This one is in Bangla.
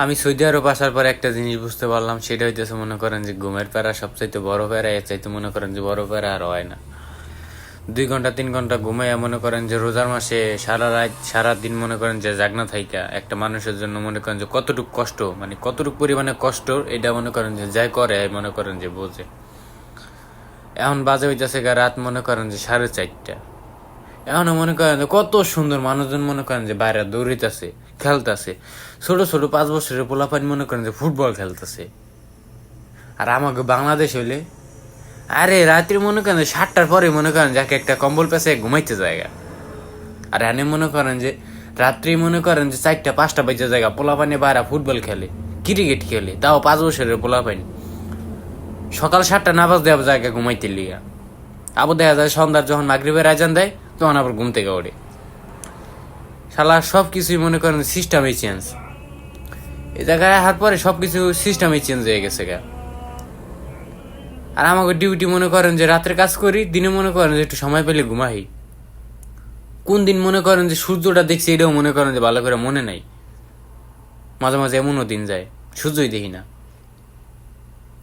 আমি সৌদি আরব আসার পর একটা জিনিস বুঝতে পারলাম, সেটা হইতেছে মনে করেন যে ঘুমের প্যারা সবচাইতে বড় প্যারা, এর চাইতে মনে করেন যে বড় প্যারা আর হয় না। 2 ঘন্টা 3 ঘন্টা ঘুমাইয়া মনে করেন যে রোজার মাসে সারা রাত সারা দিন মনে করেন যে জাগনা থাইকা একটা মানুষের জন্য মনে করেন যে কতটুকু কষ্ট, মানে কতটুকু পরিমাণে কষ্ট, এটা মনে করেন যে যাই করে মনে করেন যে বোঝে। এখন বাজে হইতেছে রাত মনে করেন যে 4:30। এখনো মনে করেন যে কত সুন্দর মানুষজন মনে করেন যে বাইরে দৌড়িতেছে, খেলতেছে। ছোট ছোট 5 বছরের পোলাপানি মনে করেন যে ফুটবল খেলতেছে। আর আমাকে বাংলাদেশ হইলে আরে রাত্রি মনে করেন 7টার পরে মনে করেন যাকে একটা কম্বল পেছে ঘুমাইতে জায়গা। আর এনে মনে করেন যে রাত্রি মনে করেন যে 4টা 5টা বাজে জায়গা পোলাপানি বাইরে ফুটবল খেলে, ক্রিকেট খেলে, তাও 5 বছরের পোলাপানি। সকাল 7টা না বাজ দেওয়া জায়গা ঘুমাইতে লিয়া। আবার দেখা যায় সন্ধ্যার যখন মাগরিবের আজান দেয় তখন আবার ঘুম থেকে ওঠে। শালা সব কিছুই মনে করেন সিস্টেমই চেঞ্জ। এই জায়গায় আসার পরে সব কিছু সিস্টেমই চেঞ্জ হয়ে গেছে গা। আর আমাকে ডিউটি মনে করেন যে রাত্রে কাজ করি, দিনে মনে করেন যে একটু সময় পেলে ঘুমাই। কোন দিন মনে করেন যে সূর্যটা দেখছি এটাও মনে করেন যে ভালো করে মনে নাই। মাঝে মাঝে এমনও দিন যায় সূর্যই দেখি না।